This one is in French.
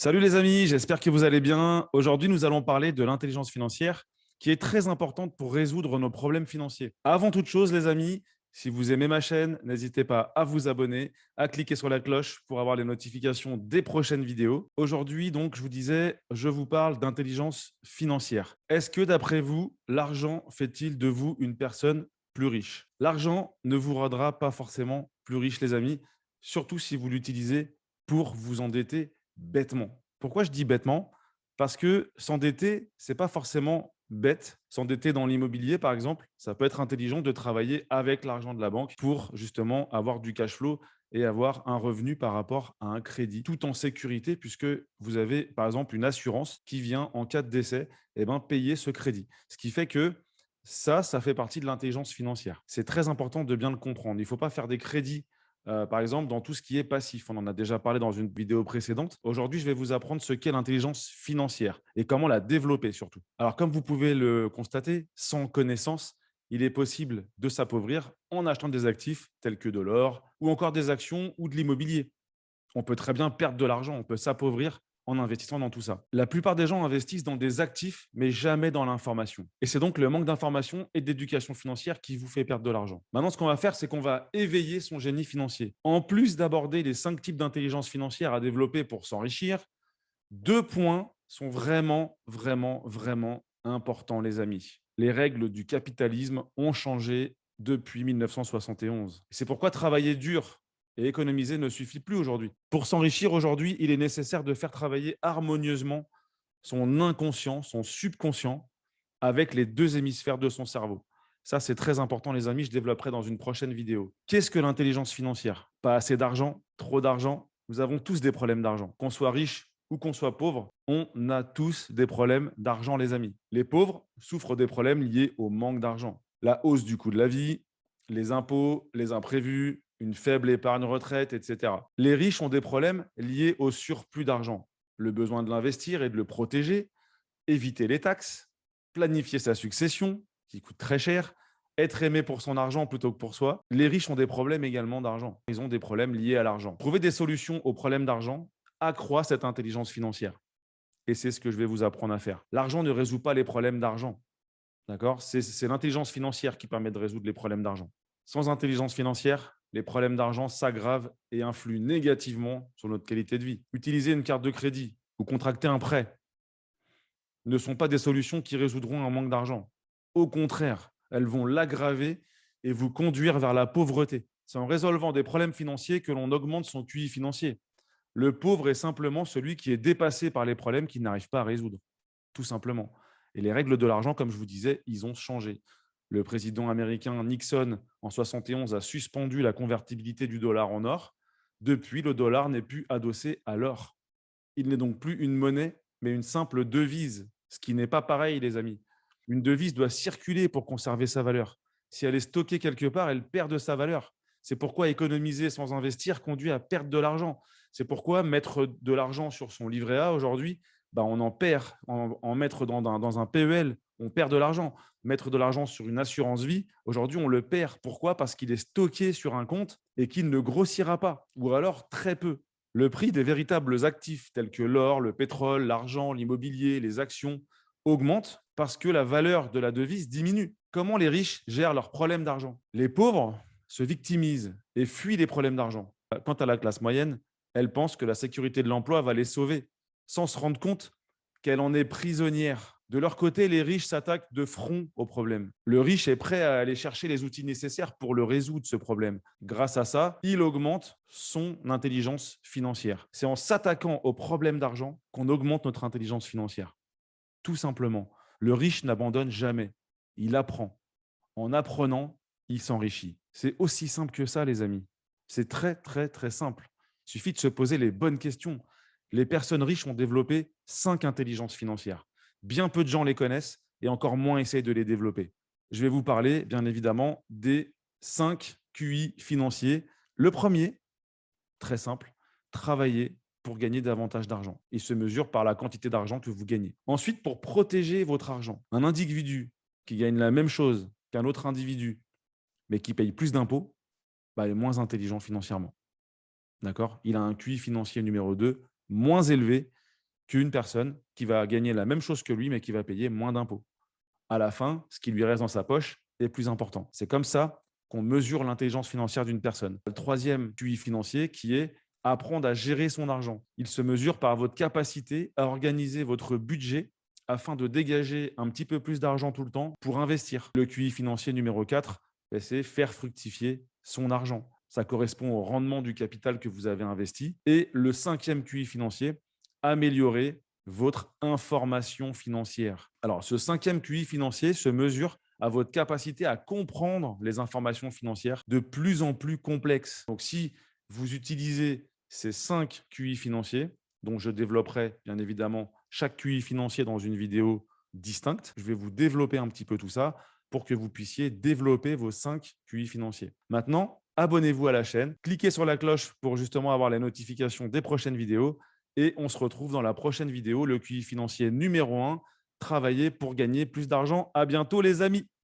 Salut les amis, j'espère que vous allez bien. Aujourd'hui, nous allons parler de l'intelligence financière qui est très importante pour résoudre nos problèmes financiers. Avant toute chose, les amis, si vous aimez ma chaîne, n'hésitez pas à vous abonner, à cliquer sur la cloche pour avoir les notifications des prochaines vidéos. Aujourd'hui, donc, je vous disais, je vous parle d'intelligence financière. Est-ce que d'après vous, l'argent fait-il de vous une personne plus riche? L'argent ne vous rendra pas forcément plus riche, les amis, surtout si vous l'utilisez pour vous endetter bêtement. Pourquoi je dis bêtement? Parce que s'endetter, ce n'est pas forcément bête. S'endetter dans l'immobilier, par exemple, ça peut être intelligent de travailler avec l'argent de la banque pour justement avoir du cash flow et avoir un revenu par rapport à un crédit, tout en sécurité, puisque vous avez, par exemple, une assurance qui vient, en cas de décès, payer ce crédit. Ce qui fait que ça fait partie de l'intelligence financière. C'est très important de bien le comprendre. Il ne faut pas faire des crédits par exemple, dans tout ce qui est passif. On en a déjà parlé dans une vidéo précédente. Aujourd'hui, je vais vous apprendre ce qu'est l'intelligence financière et comment la développer surtout. Alors, comme vous pouvez le constater, sans connaissance, il est possible de s'appauvrir en achetant des actifs tels que de l'or ou encore des actions ou de l'immobilier. On peut très bien perdre de l'argent, on peut s'appauvrir en investissant dans tout ça. La plupart des gens investissent dans des actifs, mais jamais dans l'information. Et c'est donc le manque d'information et d'éducation financière qui vous fait perdre de l'argent. Maintenant, ce qu'on va faire, c'est qu'on va éveiller son génie financier. En plus d'aborder les 5 types d'intelligence financière à développer pour s'enrichir, 2 points sont vraiment importants, les amis. Les règles du capitalisme ont changé depuis 1971. C'est pourquoi travailler dur et économiser ne suffit plus aujourd'hui. Pour s'enrichir aujourd'hui, il est nécessaire de faire travailler harmonieusement son inconscient, son subconscient, avec les 2 hémisphères de son cerveau. Ça, c'est très important, les amis. Je développerai dans une prochaine vidéo. Qu'est-ce que l'intelligence financière? Pas assez d'argent, trop d'argent. Nous avons tous des problèmes d'argent. Qu'on soit riche ou qu'on soit pauvre, on a tous des problèmes d'argent, les amis. Les pauvres souffrent des problèmes liés au manque d'argent. La hausse du coût de la vie, les impôts, les imprévus, une faible épargne retraite, etc. Les riches ont des problèmes liés au surplus d'argent, le besoin de l'investir et de le protéger, éviter les taxes, planifier sa succession, qui coûte très cher, être aimé pour son argent plutôt que pour soi. Les riches ont des problèmes également d'argent. Ils ont des problèmes liés à l'argent. Trouver des solutions aux problèmes d'argent accroît cette intelligence financière. Et c'est ce que je vais vous apprendre à faire. L'argent ne résout pas les problèmes d'argent. D'accord? C'est l'intelligence financière qui permet de résoudre les problèmes d'argent. Sans intelligence financière, les problèmes d'argent s'aggravent et influent négativement sur notre qualité de vie. Utiliser une carte de crédit ou contracter un prêt ne sont pas des solutions qui résoudront un manque d'argent. Au contraire, elles vont l'aggraver et vous conduire vers la pauvreté. C'est en résolvant des problèmes financiers que l'on augmente son QI financier. Le pauvre est simplement celui qui est dépassé par les problèmes qu'il n'arrive pas à résoudre, tout simplement. Et les règles de l'argent, comme je vous disais, ils ont changé. Le président américain Nixon, en 71, a suspendu la convertibilité du dollar en or. Depuis, le dollar n'est plus adossé à l'or. Il n'est donc plus une monnaie, mais une simple devise, ce qui n'est pas pareil, les amis. Une devise doit circuler pour conserver sa valeur. Si elle est stockée quelque part, elle perd de sa valeur. C'est pourquoi économiser sans investir conduit à perdre de l'argent. C'est pourquoi mettre de l'argent sur son livret A aujourd'hui, on en perd. En mettre dans un PEL, on perd de l'argent. Mettre de l'argent sur une assurance vie, aujourd'hui, on le perd. Pourquoi? Parce qu'il est stocké sur un compte et qu'il ne grossira pas, ou alors très peu. Le prix des véritables actifs tels que l'or, le pétrole, l'argent, l'immobilier, les actions augmente parce que la valeur de la devise diminue. Comment les riches gèrent leurs problèmes d'argent? Les pauvres se victimisent et fuient les problèmes d'argent. Quant à la classe moyenne, elle pense que la sécurité de l'emploi va les sauver, sans se rendre compte qu'elle en est prisonnière. De leur côté, les riches s'attaquent de front au problème. Le riche est prêt à aller chercher les outils nécessaires pour le résoudre, ce problème. Grâce à ça, il augmente son intelligence financière. C'est en s'attaquant aux problèmes d'argent qu'on augmente notre intelligence financière. Tout simplement. Le riche n'abandonne jamais. Il apprend. En apprenant, il s'enrichit. C'est aussi simple que ça, les amis. C'est très simple. Il suffit de se poser les bonnes questions. Les personnes riches ont développé 5 intelligences financières. Bien peu de gens les connaissent et encore moins essayent de les développer. Je vais vous parler, bien évidemment, des 5 QI financiers. Le premier, très simple, travailler pour gagner davantage d'argent. Il se mesure par la quantité d'argent que vous gagnez. Ensuite, pour protéger votre argent, un individu qui gagne la même chose qu'un autre individu, mais qui paye plus d'impôts, est moins intelligent financièrement. D'accord? Il a un QI financier numéro 2 moins élevé qu'une personne qui va gagner la même chose que lui, mais qui va payer moins d'impôts. À la fin, ce qui lui reste dans sa poche est plus important. C'est comme ça qu'on mesure l'intelligence financière d'une personne. Le troisième QI financier qui est apprendre à gérer son argent. Il se mesure par votre capacité à organiser votre budget afin de dégager un petit peu plus d'argent tout le temps pour investir. Le QI financier numéro 4, c'est faire fructifier son argent. Ça correspond au rendement du capital que vous avez investi. Et le cinquième QI financier, améliorer votre information financière. Alors, ce cinquième QI financier se mesure à votre capacité à comprendre les informations financières de plus en plus complexes. Donc, si vous utilisez ces 5 QI financiers, dont je développerai bien évidemment chaque QI financier dans une vidéo distincte, je vais vous développer un petit peu tout ça pour que vous puissiez développer vos 5 QI financiers. Maintenant, abonnez-vous à la chaîne, cliquez sur la cloche pour justement avoir les notifications des prochaines vidéos et on se retrouve dans la prochaine vidéo, le QI financier numéro 1, travailler pour gagner plus d'argent. À bientôt les amis.